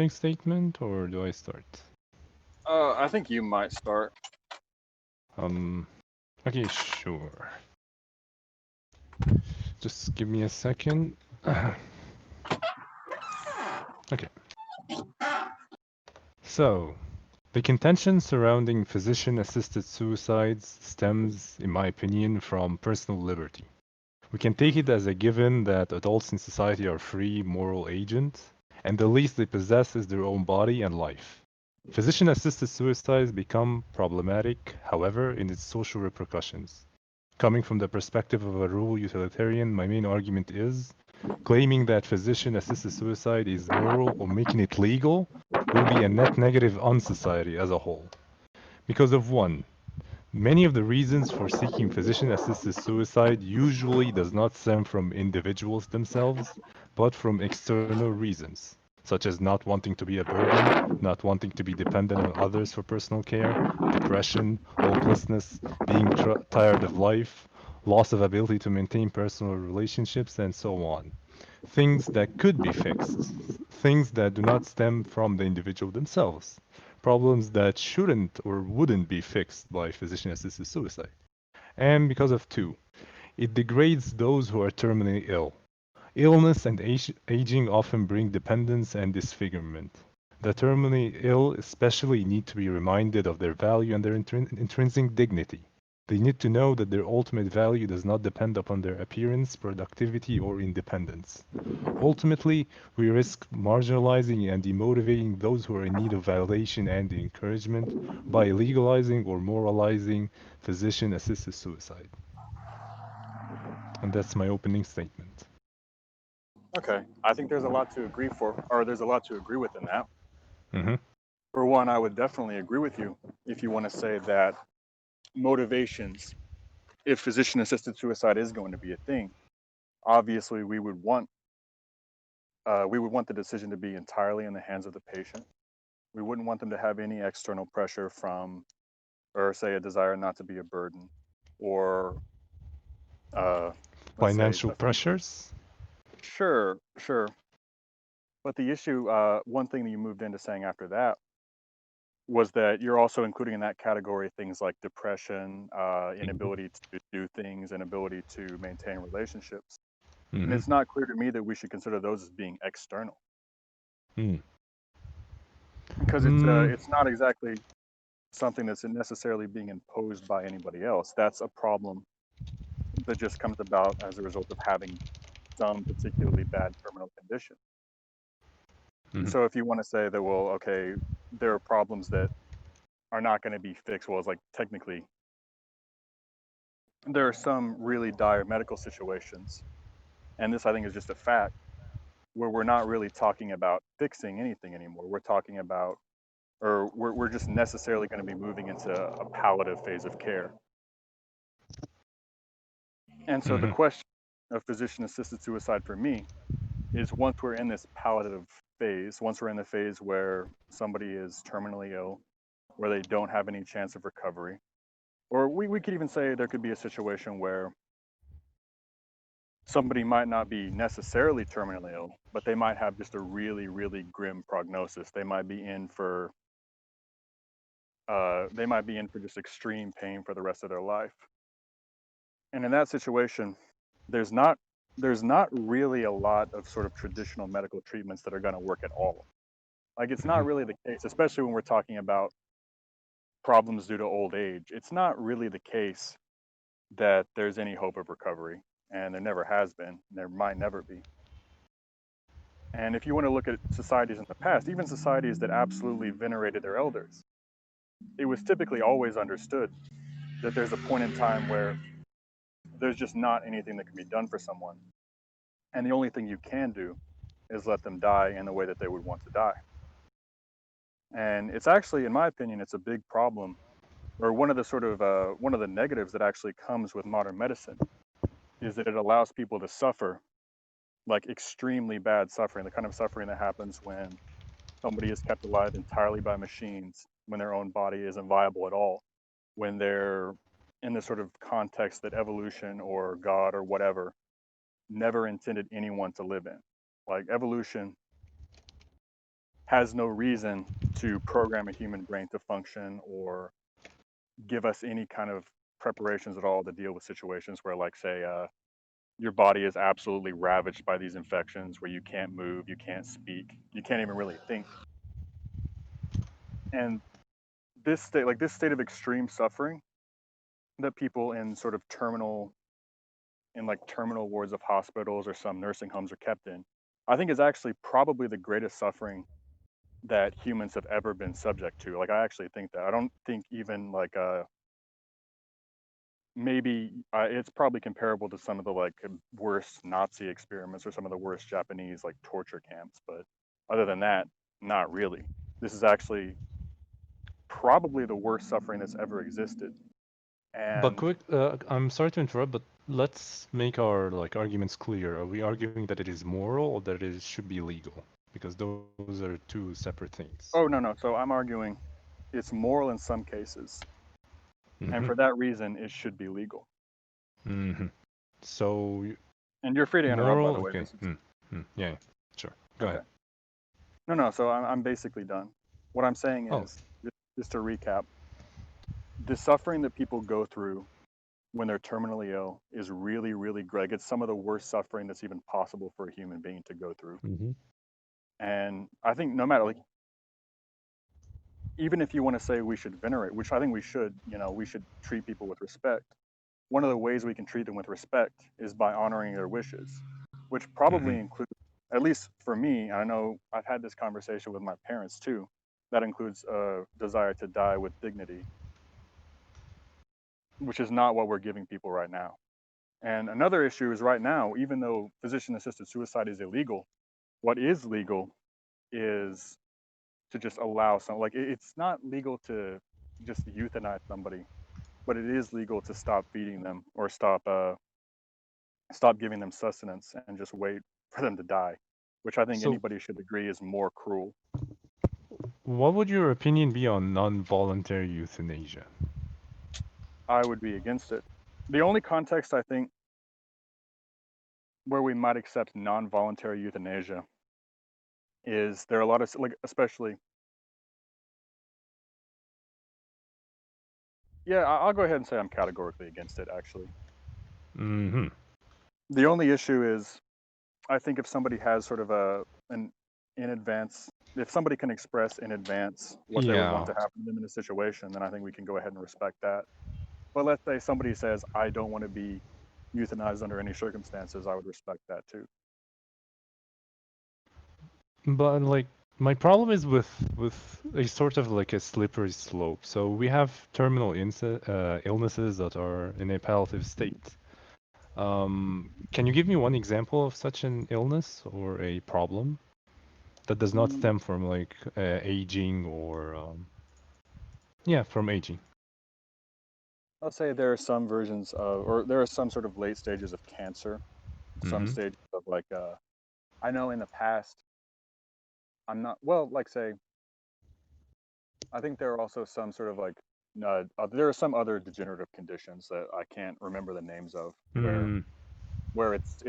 opening statement, or do I start? I think you might start. Um, okay, sure. Just give me a second. Okay. So, the contention surrounding physician-assisted suicides stems, in my opinion, from personal liberty. We can take it as a given that adults in society are free, moral agents, and the least they possess is their own body and life. Physician-assisted suicides become problematic, however, in its social repercussions. Coming from the perspective of a rural utilitarian, my main argument is claiming that physician-assisted suicide is moral or making it legal will be a net negative on society as a whole. Because of one, many of the reasons for seeking physician-assisted suicide usually does not stem from individuals themselves, but from external reasons, such as not wanting to be a burden, not wanting to be dependent on others for personal care, depression, hopelessness, being tired of life, loss of ability to maintain personal relationships, and so on. Things that could be fixed, things that do not stem from the individual themselves, problems that shouldn't or wouldn't be fixed by physician assisted suicide. And because of two, it degrades those who are terminally ill. Illness and aging often bring dependence and disfigurement. The terminally ill especially need to be reminded of their value and their intrinsic dignity. They need to know that their ultimate value does not depend upon their appearance, productivity, or independence. Ultimately, we risk marginalizing and demotivating those who are in need of validation and encouragement by legalizing or moralizing physician assisted suicide. And that's my opening statement. Okay, I think there's a lot to agree for, or there's a lot to agree with in that. Mm-hmm. For one, I would definitely agree with you if you want to say that motivations, if physician-assisted suicide is going to be a thing, obviously we would want the decision to be entirely in the hands of the patient. We wouldn't want them to have any external pressure from, or say, a desire not to be a burden, or uh, let's say, Financial pressures? sure. But the issue, one thing that you moved into saying after that was that you're also including in that category things like depression, inability to do things, inability to maintain relationships. And Mm-hmm. it's not clear to me that we should consider those as being external Mm. because Mm. it's not exactly something that's necessarily being imposed by anybody else. That's a problem that just comes about as a result of having some particularly bad terminal condition. And Mm-hmm. so if you want to say that, well, okay, there are problems that are not going to be fixed, well, it's like technically there are some really dire medical situations, and this I think is just a fact, where we're not really talking about fixing anything anymore. We're talking about, or we're just necessarily going to be moving into a palliative phase of care. And so the Mm-hmm. question of physician assisted suicide for me is once we're in this palliative phase, once we're in the phase where somebody is terminally ill, where they don't have any chance of recovery, or we could even say there could be a situation where somebody might not be necessarily terminally ill, but they might have just a really, really grim prognosis. They might be in for just extreme pain for the rest of their life. And in that situation, there's not there's not really a lot of sort of traditional medical treatments that are going to work at all. Like it's Mm-hmm. not really the case, especially when we're talking about problems due to old age. It's not really the case that there's any hope of recovery, and there never has been. There might never be. And if you want to look at societies in the past, even societies that absolutely venerated their elders, it was typically always understood that there's a point in time where there's just not anything that can be done for someone. And the only thing you can do is let them die in the way that they would want to die. And it's actually, in my opinion, it's a big problem, or one of the negatives that actually comes with modern medicine is that it allows people to suffer like extremely bad suffering, the kind of suffering that happens when somebody is kept alive entirely by machines, when their own body isn't viable at all, when they're in this sort of context that evolution or God or whatever never intended anyone to live in. Like evolution has no reason to program a human brain to function or give us any kind of preparations at all to deal with situations where, like, say, your body is absolutely ravaged by these infections where you can't move, you can't speak, you can't even really think. And this state of extreme suffering that people in sort of terminal wards of hospitals or some nursing homes are kept in, I think is actually probably the greatest suffering that humans have ever been subject to. Like, I actually think that. I don't think even like maybe it's probably comparable to some of the like worst Nazi experiments or some of the worst Japanese like torture camps, but other than that, not really. This is actually probably the worst suffering that's ever existed. But And quick, I'm sorry to interrupt, but let's make our like arguments clear. Are we arguing that it is moral or that it should be legal? Because those are two separate things. oh, no, no, so I'm arguing it's moral in some cases, and Mm-hmm. for that reason it should be legal. Mm-hmm. So And you're free to interrupt, by moral, the way. okay. This is Yeah, sure. Go okay. ahead. No, no, so I'm basically done. What I'm saying Oh, is, just to recap, the suffering that people go through when they're terminally ill is really, really great. It's some of the worst suffering that's even possible for a human being to go through. mm-hmm. And I think no matter, like, even if you want to say we should venerate, which I think we should, we should treat people with respect. One of the ways we can treat them with respect is by honoring their wishes, which Mm-hmm. probably includes, at least for me, I know I've had this conversation with my parents too, that includes a desire to die with dignity, which is not what we're giving people right now. And another issue is right now, even though physician assisted suicide is illegal, what is legal is to just allow some, like, it's not legal to just euthanize somebody, but it is legal to stop feeding them or stop giving them sustenance and just wait for them to die, which I think So anybody should agree is more cruel. what would your opinion be on non-voluntary euthanasia? I would be against it. The only context I think where we might accept non-voluntary euthanasia is there are a lot of, like, especially, yeah, I'll go ahead and say I'm categorically against it, actually. Mm-hmm. The only issue is I think if somebody has sort of an in advance, if somebody can express in advance what they would want Yeah. to happen to them in a situation, then I think we can go ahead and respect that. But let's say somebody says, I don't want to be euthanized under any circumstances, I would respect that too. But like my problem is with a sort of like a slippery slope. So we have terminal illnesses that are in a palliative state. Can you give me one example of such an illness or a problem that does not Mm, stem from like aging or yeah, from aging? let's say there are some versions of, or there are some sort of late stages of cancer, some Mm-hmm. stages of like, I know in the past, I'm not, well, like say, I think there are also some sort of like, there are some other degenerative conditions that I can't remember the names of Mm. where it's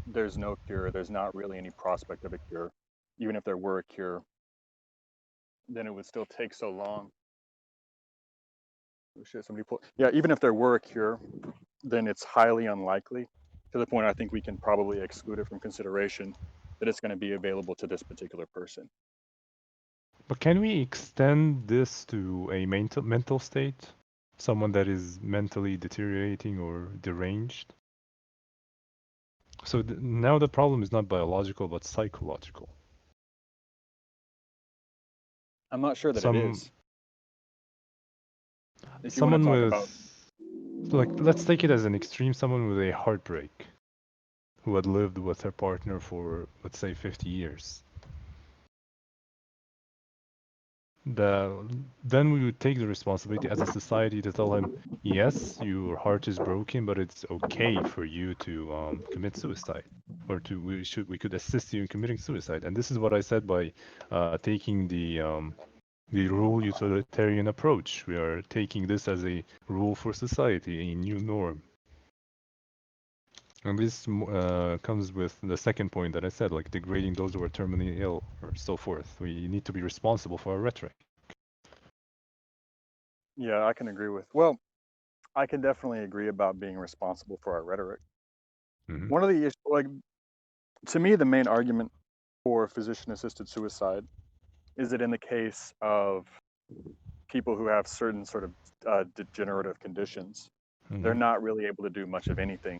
there's no cure, there's not really any prospect of a cure. Even if there were a cure, then it would still take so long. Oh shit, somebody pull. Yeah, even if there were a cure, then it's highly unlikely to the point I think we can probably exclude it from consideration that it's going to be available to this particular person. But can we extend this to a mental state? Someone that is mentally deteriorating or deranged? So now the problem is not biological but psychological. I'm not sure that it Some is. If you want to someone talk about, with like let's take it as an extreme, someone with a heartbreak who had lived with her partner for let's say 50 years. The then we would take the responsibility as a society to tell him, yes, your heart is broken, but it's okay for you to commit suicide, or to we could assist you in committing suicide. And this is what I said by taking the rule utilitarian approach. We are taking this as a rule for society, a new norm. And this comes with the second point that I said, like degrading those who are terminally ill or so forth. We need to be responsible for our rhetoric. Yeah, I can agree with. Well, I can definitely agree about being responsible for our rhetoric. Hmm. One of the issues, like to me, the main argument for physician-assisted suicide is that in the case of people who have certain sort of degenerative conditions, they're Hmm. not really able to do much of anything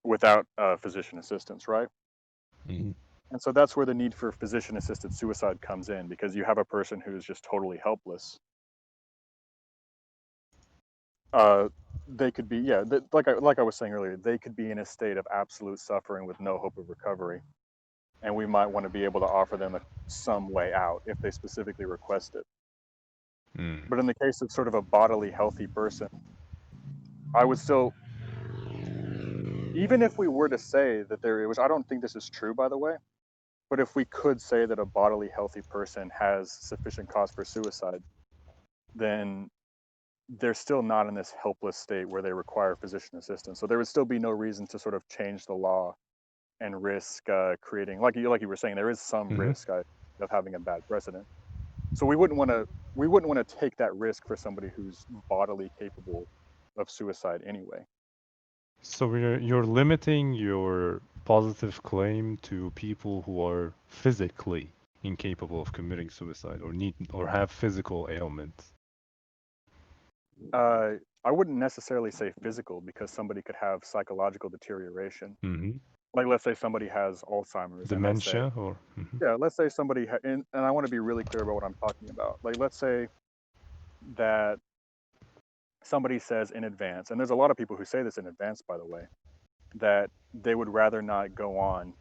without physician assistance, right? Hmm. And so that's where the need for physician assisted suicide comes in, because you have a person who's just totally helpless. Uh, they could be, yeah, like I was saying earlier, they could be in a state of absolute suffering with no hope of recovery, and we might want to be able to offer them some way out if they specifically request it. Mm. But in the case of sort of a bodily healthy person, I would still, even if we were to say that there, which I don't think this is true, by the way, but if we could say that a bodily healthy person has sufficient cause for suicide, then they're still not in this helpless state where they require physician assistance. So there would still be no reason to sort of change the law and risk creating, like you were saying, there is some Hmm. risk of having a bad precedent. So we wouldn't want to take that risk for somebody who's bodily capable of suicide anyway. So you're limiting your positive claim to people who are physically incapable of committing suicide or need or have physical ailments. Uh, I wouldn't necessarily say physical, because somebody could have psychological deterioration. Hmm. Like, let's say somebody has Alzheimer's, and let's say, Dementia or mhm. yeah, let's say somebody, and I want to be really clear about what I'm talking about. Like, let's say that somebody says in advance, and there's a lot of people who say this in advance, by the way, that they would rather not go on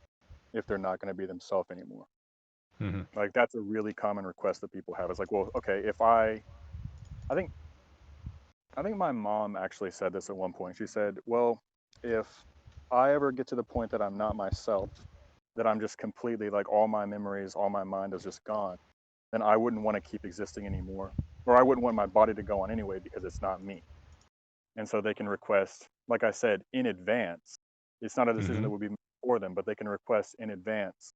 if they're not going to be themselves anymore. Hmm. Like, that's a really common request that people have. It's like, well, okay, I think, I think my mom actually said this at one point. She said, well, if I ever get to the point that I'm not myself, that I'm just completely, like, all my memories, all my mind is just gone, then I wouldn't want to keep existing anymore. Or I wouldn't want my body to go on anyway, because it's not me. And so they can request, like I said, in advance. It's not a decision Hmm. that would be made for them, but they can request in advance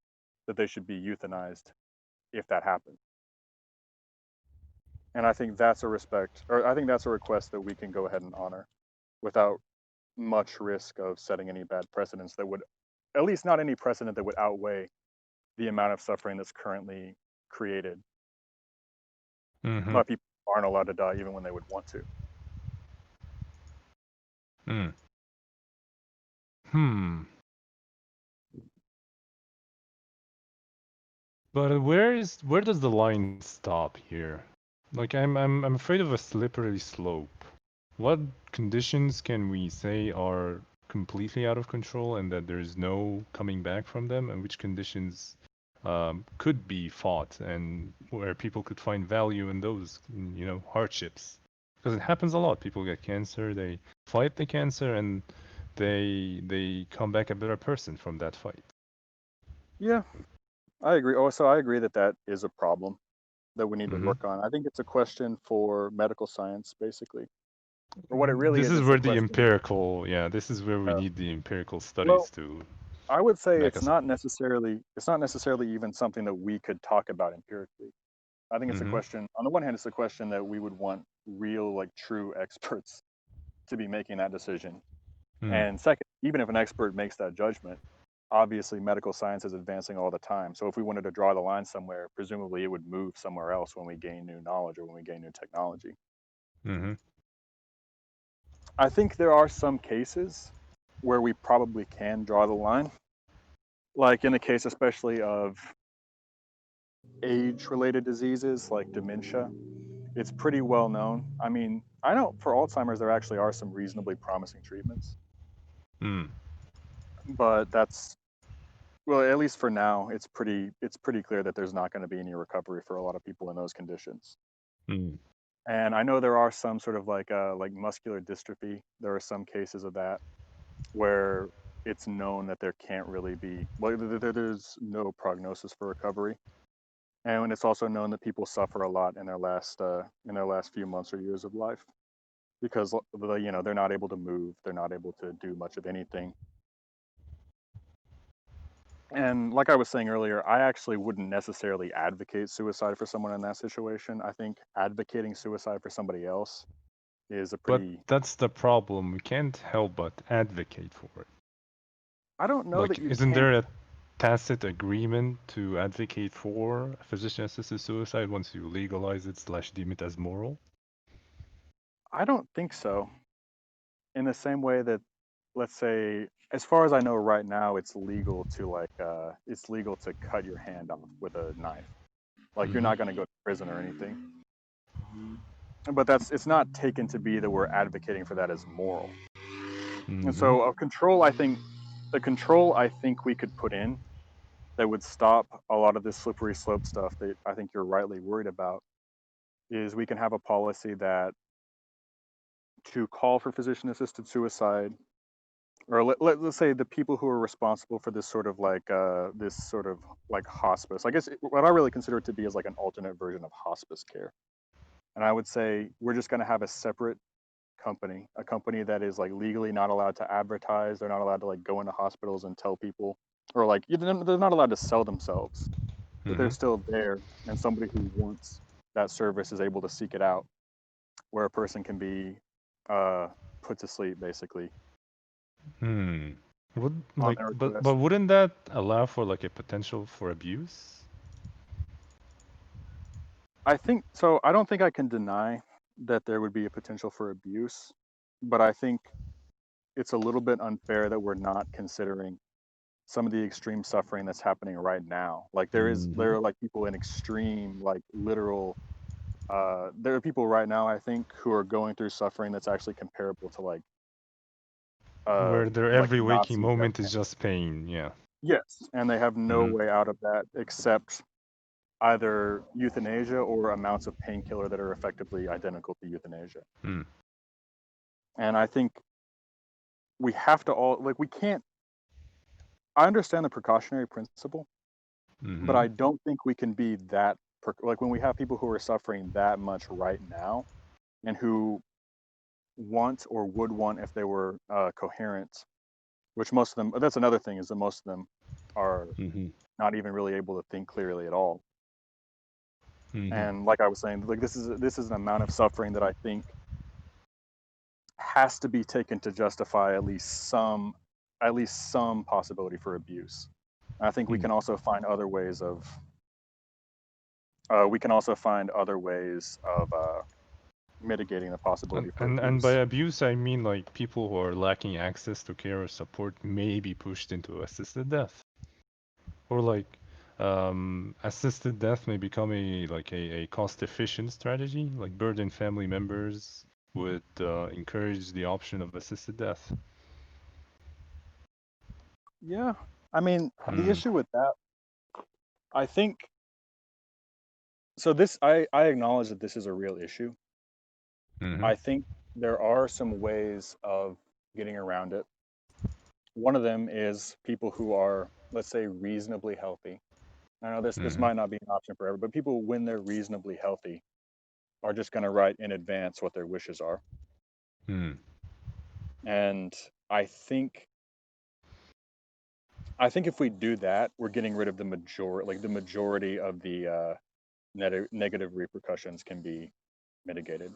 that they should be euthanized if that happens. And I think that's a request that we can go ahead and honor without much risk of setting any bad precedents that would, at least not any precedent that would outweigh the amount of suffering that's currently created Hmm. by people who aren't allowed to die even when they would want to. Mm. Hmm. But where does the line stop here? Like I'm afraid of a slippery slope. What conditions can we say are completely out of control and that there's no coming back from them, and which conditions could be fought and where people could find value in those, hardships? Because it happens a lot. People get cancer, they fight the cancer, and they come back a better person from that fight. Yeah, I agree. Also, I agree that that is a problem that we need to Hmm. work on. I think it's a question for medical science, basically. Or what it really This is, is it's a where the question. empirical, yeah, this is where we Uh, need the empirical well, studies to I would say back us up. it's not necessarily even something that we could talk about empirically. I think it's a Hmm. question. On the one hand, it's a question that we would want real, like, true experts to be making that decision. Mm. And second, even if an expert makes that judgment, obviously medical science is advancing all the time. So if we wanted to draw the line somewhere, presumably it would move somewhere else when we gain new knowledge or when we gain new technology. Hmm. I think there are some cases where we probably can draw the line, like in the case especially of age related diseases like dementia. It's pretty well known. I mean, I know for Alzheimer's there actually are some reasonably promising treatments, Mm. but that's, well, at least for now, it's pretty clear that there's not going to be any recovery for a lot of people in those conditions. Mm. And I know there are some sort of like muscular dystrophy. There are some cases of that where it's known that there can't really be, well, there's no prognosis for recovery, and when it's also known that people suffer a lot in their last few months or years of life. because they're not able to move, they're not able to do much of anything. And like I was saying earlier, I actually wouldn't necessarily advocate suicide for someone in that situation. I think advocating suicide for somebody else is a But pretty. that's the problem. We can't help but advocate for it. I don't know that Like, you isn't can't. there a tacit agreement to advocate for physician-assisted suicide once you legalize it slash deem it as moral? I don't think so. In the same way that, let's say, as far as I know right now, it's legal to it's legal to cut your hand off with a knife. Like you're Mm-hmm. not going to go to prison or anything. But it's not taken to be that we're advocating for that as moral. And Mm-hmm. so the control I think we could put in that would stop a lot of this slippery slope stuff that I think you're rightly worried about is we can have a policy that to call for physician assisted suicide, or let's say the people who are responsible for this sort of like hospice. I guess what I really consider it to be is like an alternate version of hospice care. And I would say we're just going to have a separate company, a company that is like legally not allowed to advertise. They're not allowed to like go into hospitals and tell people, or like they're not allowed to sell themselves, but they're Mm-hmm. still there. And somebody who wants that service is able to seek it out, where a person can be uh, put to sleep basically Hmm. Would on like, their but request. wouldn't that allow for like a potential for abuse? I think so. I don't think I can deny that there would be a potential for abuse, but I think it's a little bit unfair that we're not considering some of the extreme suffering that's happening right now. Like Mm-hmm. there are like people in extreme, like literal. There are people right now, I think, who are going through suffering that's actually comparable to Where their like every waking Nazi death moment is camp. just pain. Yeah. Yes, and they have no Mm-hmm. way out of that except either euthanasia or amounts of painkiller that are effectively identical to euthanasia. Mm. And I think we have to all like we can't. I understand the precautionary principle, but Mm-hmm. I don't think we can be that like when we have people who are suffering that much right now and who want or would want if they were coherent, which most of them, that's another thing is that most of them are Mm-hmm. not even really able to think clearly at all. Mm-hmm. And like I was saying, like this is an amount of suffering that I think has to be taken to justify at least some possibility for abuse. And I think we Mm. can also find other ways of we can also find other ways of mitigating the possibility for And by abuse. abuse, I mean like people who are lacking access to care or support may be pushed into assisted death, or like assisted death may become a cost-efficient strategy, like burden family members would encourage the option of assisted death. Yeah, I mean the Hmm. issue with that, I think. So I acknowledge that this is a real issue. Mm-hmm. I think there are some ways of getting around it. One of them is people who are, let's say, reasonably healthy. I know this Mm-hmm. might not be an option for everyone, but people, when they're reasonably healthy, are just going to write in advance what their wishes are. Mm. And I think I think if we do that, we're getting rid of the majority of the negative repercussions can be mitigated.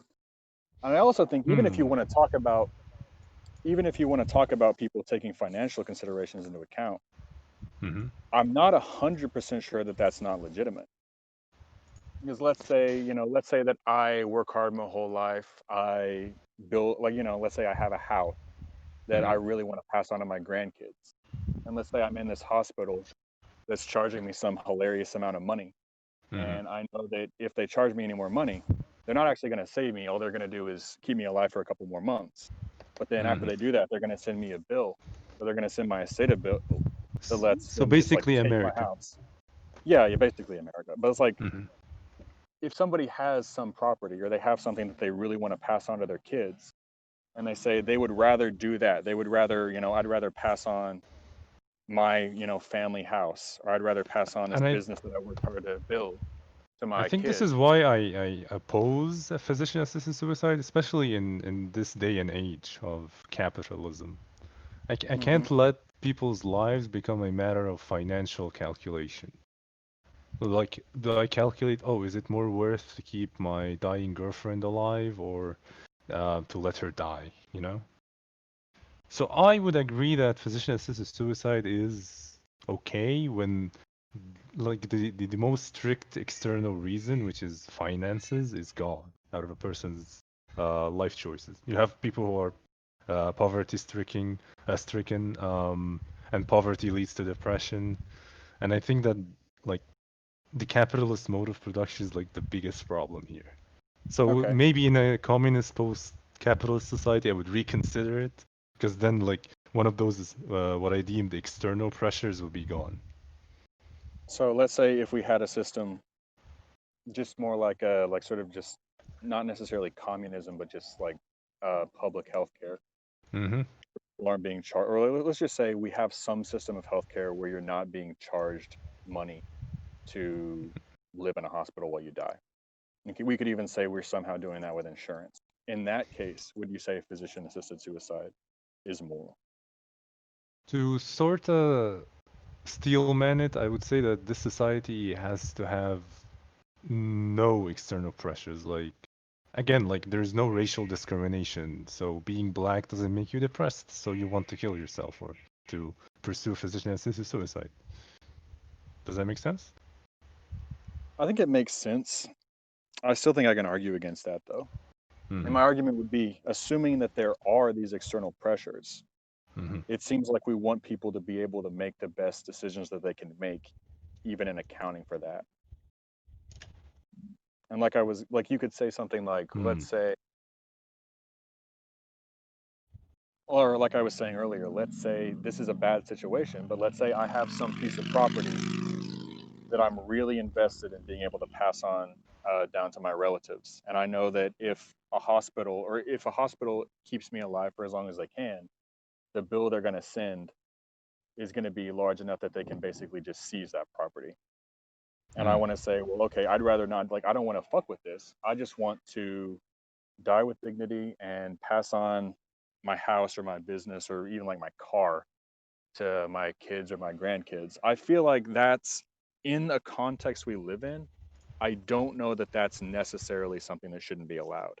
And I also think Hmm. even if you want to talk about people taking financial considerations into account, Mm-hmm. I'm not 100% sure that that's not legitimate. Because let's say that I work hard my whole life. I build, let's say I have a house that I Mm-hmm. really want to pass on to my grandkids. And let's say I'm in this hospital that's charging me some hilarious amount of money. Mm-hmm. And I know that if they charge me any more money, they're not actually going to save me. All they're going to do is keep me alive for a couple more months. But then after Mm-hmm. they do that, they're going to send me a bill, or they're going to send my estate a bill that lets So them just like basically, take my America. house. Yeah, yeah, basically America. But it's like Mm-hmm. if somebody has some property or they have something that they really want to pass on to their kids, and they say they would rather do that, they would rather, I'd rather pass on my, family house, or I'd rather pass on this And I business that I worked hard to build. to I my think this kid. is why I oppose physician-assisted suicide, especially in this day and age of capitalism. I Hmm. can't let people's lives become a matter of financial calculation. Like, do I calculate, oh, is it more worth to keep my dying girlfriend alive or to let her die, you know? So I would agree that physician-assisted suicide is okay when, like, the most strict external reason, which is finances, is gone out of a person's life choices. You have people who are poverty stricken, and poverty leads to depression. And I think that, like, the capitalist mode of production is like the biggest problem here. So Okay. maybe in a communist post-capitalist society, I would reconsider it because then, like, one of those is what I deem the external pressures will be gone. So let's say if we had a system just more like a like sort of just not necessarily communism, but just like public healthcare. Mm-hmm. People aren't being charged, or let's just say we have some system of healthcare where you're not being charged money to live in a hospital while you die. We could even say we're somehow doing that with insurance. In that case, would you say physician-assisted suicide is moral? To sort of steelman it, I would say that this society has to have no external pressures. Like, again, like there's no racial discrimination. So being black doesn't make you depressed. So you want to kill yourself or to pursue physician-assisted suicide. Does that make sense? I think it makes sense. I still think I can argue against that though. And Mm-hmm. my argument would be assuming that there are these external pressures, Mm-hmm. it seems like we want people to be able to make the best decisions that they can make, even in accounting for that. And like you could say something like, let's Mm. say, or like I was saying earlier, let's say this is a bad situation, but let's say I have some piece of property that I'm really invested in being able to pass on down to my relatives. And I know that if a hospital keeps me alive for as long as they can, the bill they're going to send is going to be large enough that they can basically just seize that property. And I Mm. want to say, well, okay, I'd rather not, like, I don't want to fuck with this. I just want to die with dignity and pass on my house or my business or even like my car to my kids or my grandkids. I feel like that's in a context we live in. I don't know that that's necessarily something that shouldn't be allowed.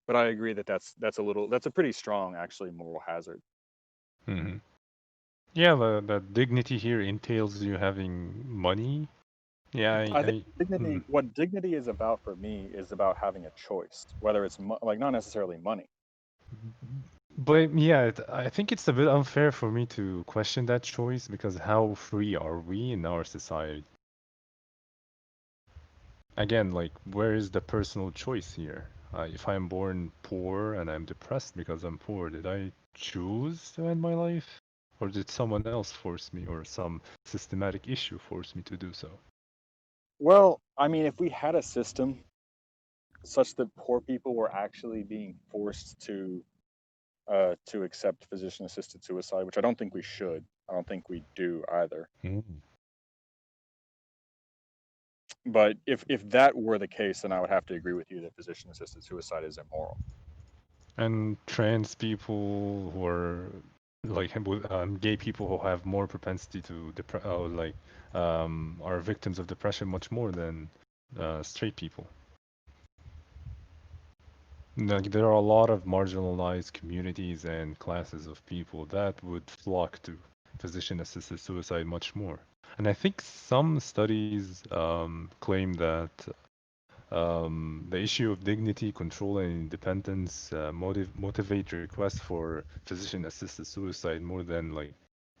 But I agree that that's a pretty strong actually moral hazard. Mm-hmm. Yeah, the dignity here entails you having money. Yeah, I think hmm. what dignity is about for me is about having a choice, whether it's like not necessarily money. But yeah, I think it's a bit unfair for me to question that choice because how free are we in our society? Again, like, where is the personal choice here? If I'm born poor and I'm depressed because I'm poor, did I choose to end my life? Or did someone else force me, or some systematic issue force me to do so? Well, I mean, if we had a system such that poor people were actually being forced to accept physician assisted suicide, which I don't think we should. I don't think we do either. Mm. But if that were the case, then I would have to agree with you that physician assisted suicide is immoral. And trans people who are like gay people who have more propensity to are victims of depression much more than straight people. Like, there are a lot of marginalized communities and classes of people that would flock to physician-assisted suicide much more. And I think some studies claim that the issue of dignity, control, and independence motivate requests for physician-assisted suicide more than like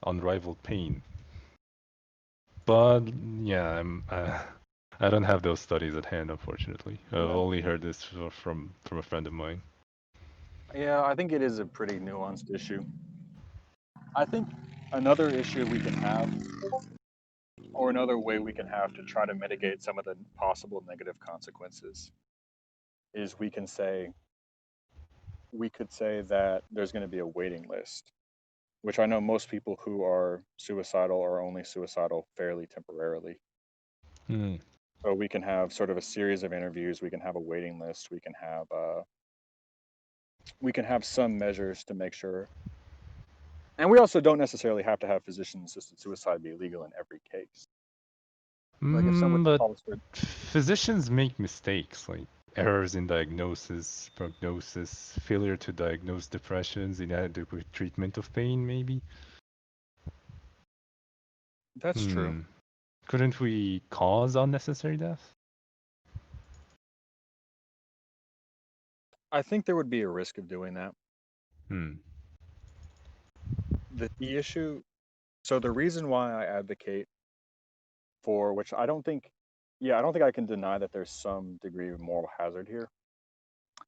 unrivaled pain. But yeah, I don't have those studies at hand, unfortunately. I've Yeah. only heard this from a friend of mine. Yeah, I think it is a pretty nuanced issue. I think another issue we can have, or another way we can have to try to mitigate some of the possible negative consequences, is we could say that there's going to be a waiting list, which I know most people who are suicidal are only suicidal fairly temporarily. Hmm. So we can have sort of a series of interviews. We can have a waiting list. We can have some measures to make sure. And we also don't necessarily have to have physician-assisted suicide be legal in every case. Like if somebody But calls for, physicians make mistakes, like errors in diagnosis, prognosis, failure to diagnose depressions, inadequate treatment of pain, maybe. that's true. Hmm. Couldn't we cause unnecessary death? I think there would be a risk of doing that. Hmm. The issue, so the reason why I advocate for, which I don't think, yeah, I don't think I can deny that there's some degree of moral hazard here.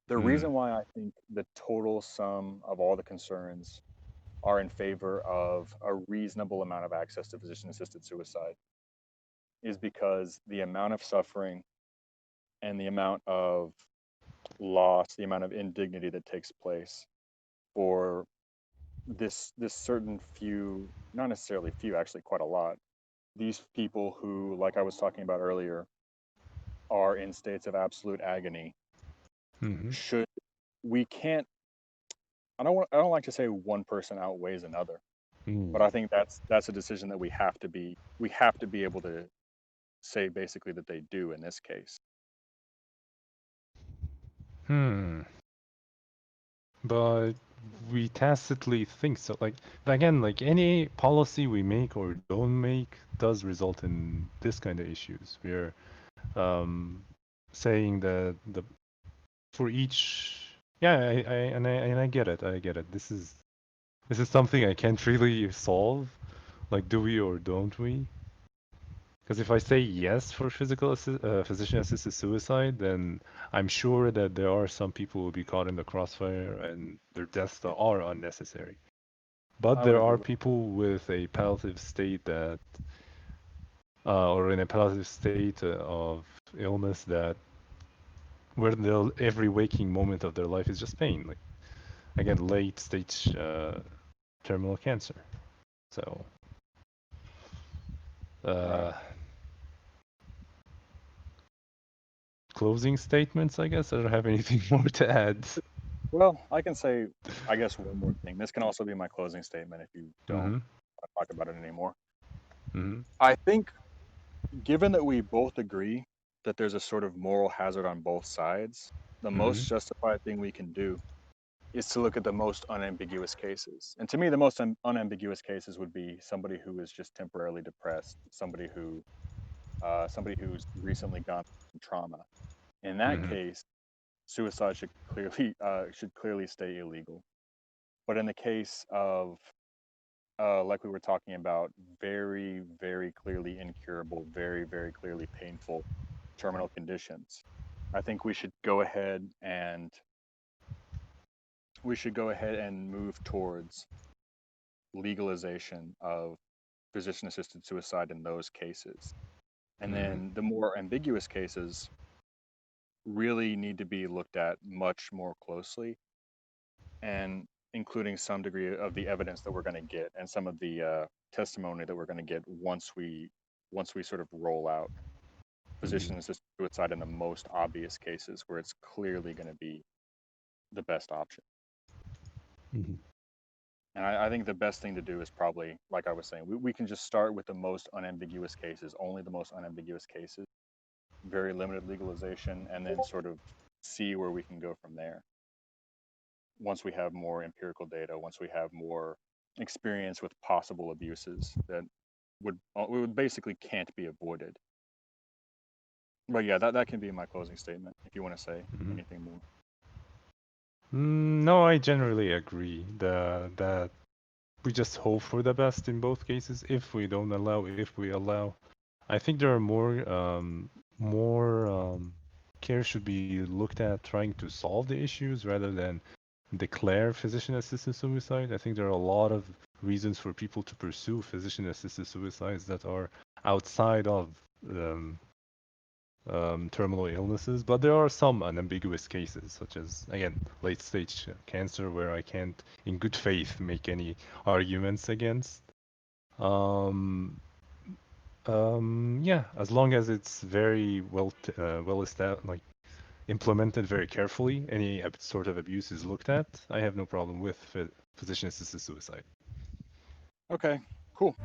The Hmm. reason why I think the total sum of all the concerns are in favor of a reasonable amount of access to physician assisted suicide is because the amount of suffering and the amount of loss, the amount of indignity that takes place for this certain few, not necessarily few, actually quite a lot, these people who, like I was talking about earlier, are in states of absolute agony. Hmm. Should we can't I don't like to say one person outweighs another, Hmm. but I think that's a decision that we have to be able to say basically that they do in this case. Hmm. But we tacitly think so. Like again, like any policy we make or don't make does result in this kind of issues. We're um, saying that the for each, yeah, I get it. I get it. This is something I can't really solve. Like, do we or don't we? Because if I say yes for physician-assisted suicide, then I'm sure that there are some people who will be caught in the crossfire and their deaths are unnecessary. But I would there agree are with people with a palliative state or in a palliative state of illness that where every waking moment of their life is just pain. Like again, late stage terminal cancer. So, right. uh, closing statements, I guess. I don't have anything more to add. Well, I can say, I guess, one more thing. This can also be my closing statement if you don't Mm-hmm. want to talk about it anymore. Mm-hmm. I think, given that we both agree that there's a sort of moral hazard on both sides, the Mm-hmm. most justified thing we can do is to look at the most unambiguous cases. And to me, the most unambiguous cases would be somebody who is just temporarily depressed, somebody who's recently gone through trauma. In that Mm-hmm. case, suicide should clearly stay illegal. But in the case of like we were talking about, very, very clearly incurable, very, very clearly painful terminal conditions, I think we should go ahead and move towards legalization of physician assisted suicide in those cases. And Mm-hmm. then the more ambiguous cases really need to be looked at much more closely and including some degree of the evidence that we're going to get and some of the testimony that we're going to get once we sort of roll out Mm-hmm. physician assisted suicide in the most obvious cases where it's clearly going to be the best option. Mm-hmm. And I think the best thing to do is probably, like I was saying, we can just start with the most unambiguous cases, only the most unambiguous cases, very limited legalization, and then sort of see where we can go from there. Once we have more empirical data, once we have more experience with possible abuses that would basically can't be avoided. But yeah, that can be my closing statement. If you want to say Mm-hmm. anything more, No, I generally agree that we just hope for the best in both cases. If we don't allow, if we allow, I think there are more care should be looked at trying to solve the issues rather than declare physician-assisted suicide. I think there are a lot of reasons for people to pursue physician-assisted suicides that are outside of um, terminal illnesses, but there are some unambiguous cases, such as, again, late stage cancer, where I can't, in good faith, make any arguments against. Um, Yeah, as long as it's very well established, like implemented very carefully, any sort of abuse is looked at. I have no problem with physician-assisted suicide. Okay, cool.